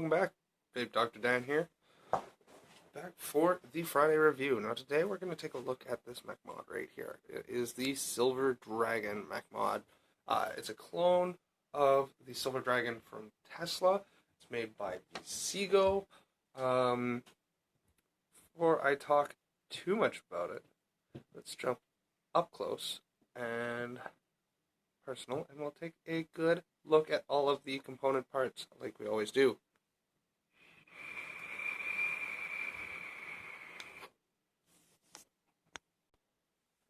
Welcome back. Vape Dr. Dan here. Back for the Friday review. Now today we're going to take a look at this mech mod right here. It is the Silver Dragon mech mod. It's a clone of the Silver Dragon from Tesla. It's made by Vceego. Before I talk too much about it, let's jump up close and personal, and we'll take a good look at all of the component parts like we always do.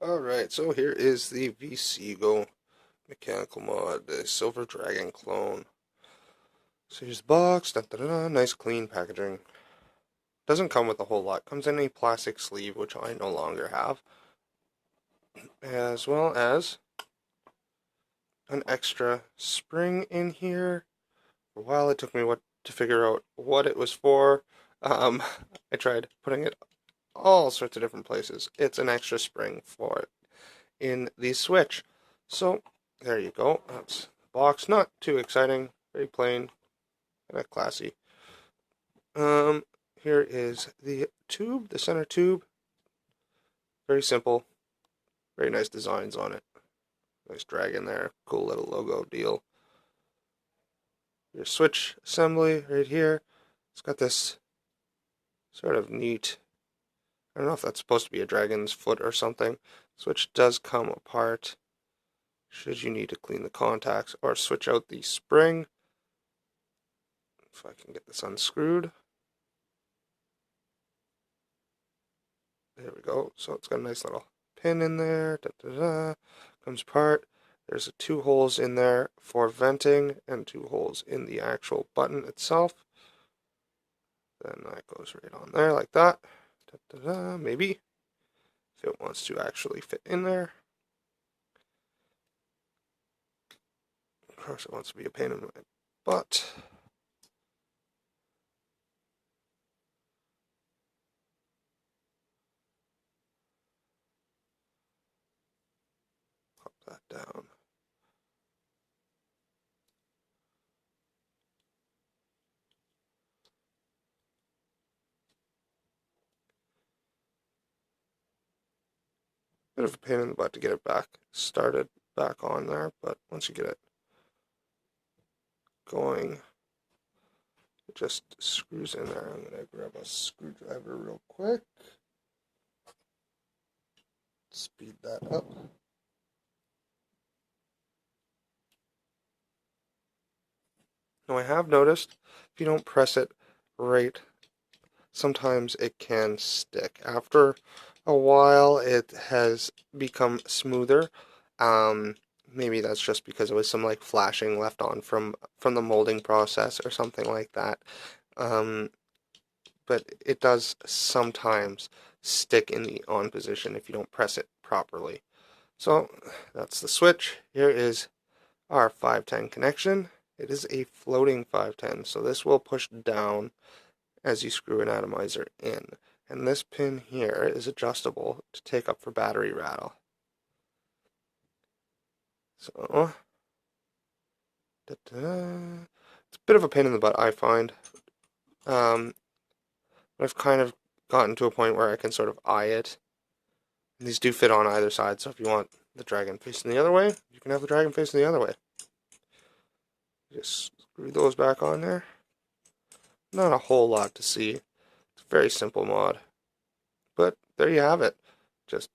Alright, so here is the Vceego mechanical mod, the Silver Dragon clone. So here's the box, nice clean packaging. Doesn't come with a whole lot, comes in a plastic sleeve, which I no longer have, as well as an extra spring in here. For a while it took me to figure out what it was for. I tried putting it all sorts of different places. It's an extra spring for it in the switch. So there you go. That's the box. Not too exciting. Very plain. Kind of classy. Here is the tube, the center tube. Very simple. Very nice designs on it. Nice dragon there. Cool little logo deal. Your switch assembly right here. It's got this sort of neat, I don't know if that's supposed to be a dragon's foot or something. Switch does come apart should you need to clean the contacts or switch out the spring. If I can get this unscrewed. There we go. So it's got a nice little pin in there. Comes apart. There's 2 holes in there for venting and 2 holes in the actual button itself. Then that goes right on there like that. Maybe, if it wants to actually fit in there. Of course, it wants to be a pain in my butt. Pop that down. Bit of a pain in the butt to get it started back on there, but once you get it going, it just screws in there. I'm going to grab a screwdriver real quick. Speed that up. Now I have noticed if you don't press it right, sometimes it can stick. After a while it has become smoother. Maybe that's just because it was some like flashing left on from the molding process or something like that. But it does sometimes stick in the on position if you don't press it properly. So that's the switch. Here is our 510 connection. It is a floating 510, so this will push down as you screw an atomizer in. And this pin here is adjustable to take up for battery rattle. So, it's a bit of a pain in the butt, I find. But I've kind of gotten to a point where I can sort of eye it. And these do fit on either side, so if you want the dragon facing the other way, you can have the dragon facing the other way. Just screw those back on there. Not a whole lot to see. It's a very simple mod. But there you have it. Just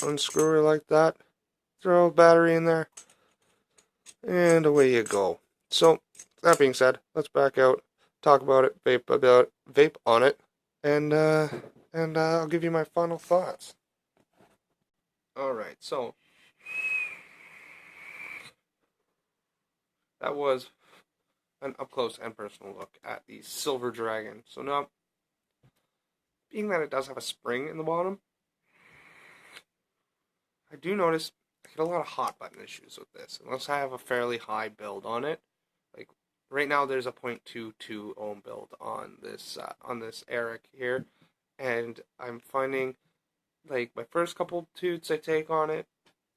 unscrew it like that. Throw a battery in there. And away you go. So, that being said, let's back out, talk about it, vape on it, and I'll give you my final thoughts. Alright, so that was an up-close and personal look at the Silver Dragon. So now, being that it does have a spring in the bottom, I do notice I get a lot of hot button issues with this, unless I have a fairly high build on it. Like, right now there's a 0.22 ohm build on this Eric here, and I'm finding, like, my first couple toots I take on it,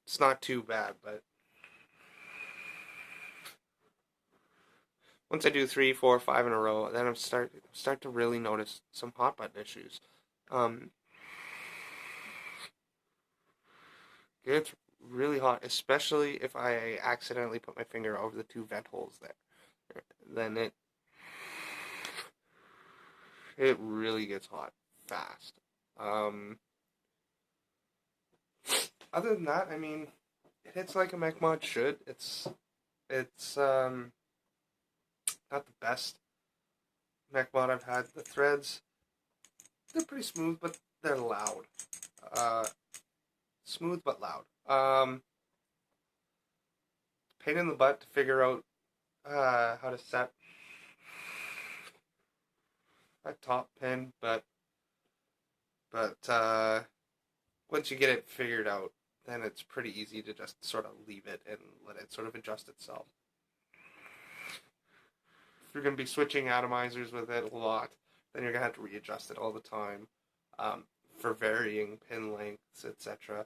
it's not too bad, but once I do 3, 4, 5 in a row, then I'm start to really notice some hot button issues. Um, it's really hot, especially if I accidentally put my finger over the two vent holes there. Then it really gets hot fast. Um, Other than that, I mean, it hits like a mech mod should. It's not the best mech mod I've had. The threads, they're pretty smooth, but they're loud. Uh, Smooth but loud. Pain in the butt to figure out how to set a top pin, but once you get it figured out, then it's pretty easy to just sort of leave it and let it sort of adjust itself. If you're going to be switching atomizers with it a lot, then you're going to have to readjust it all the time for varying pin lengths, etc.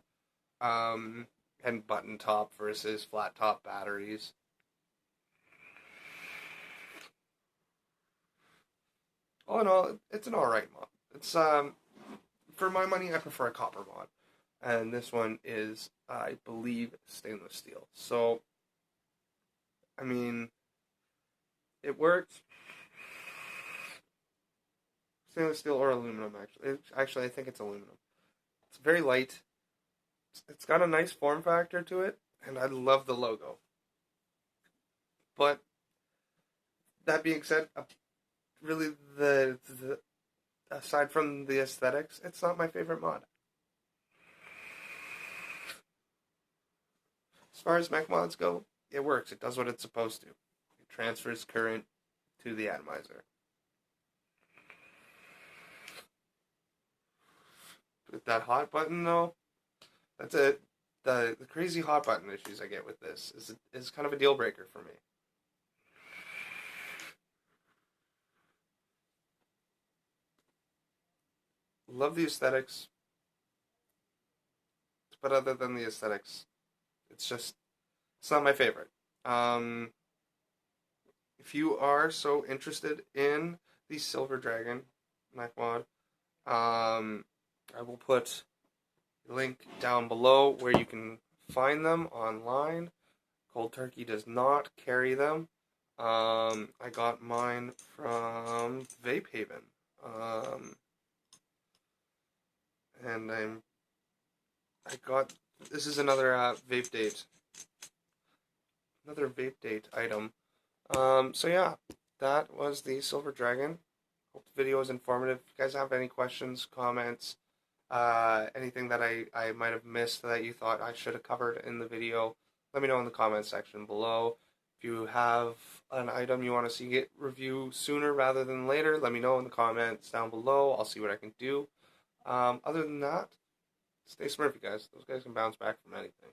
And button top versus flat top batteries. All in all, it's an alright mod. It's for my money, I prefer a copper mod, and this one is, I believe, stainless steel. So, I mean, it works. Stainless steel or aluminum, actually, I think it's aluminum. It's very light. It's got a nice form factor to it, and I love the logo. But that being said, really, the aside from the aesthetics, it's not my favorite mod. As far as mech mods go, it works. It does what it's supposed to. It transfers current to the atomizer. With that hot button, though, that's it. The crazy hot button issues I get with this is kind of a deal breaker for me. Love the aesthetics, but other than the aesthetics, it's not my favorite. Um, if you are so interested in the Silver Dragon mech mod, I will put a link down below where you can find them online. Cold Turkey does not carry them. I got mine from Vape Haven. And I got, this is another vape date item. So yeah, that was the Silver Dragon. Hope the video was informative. If you guys have any questions, comments, anything that I might have missed that you thought I should have covered in the video, let me know in the comments section below. If you have an item you want to see get review sooner rather than later, let me know in the comments down below. I'll see what I can do. Other than that, stay smurfy, guys. Those guys can bounce back from anything.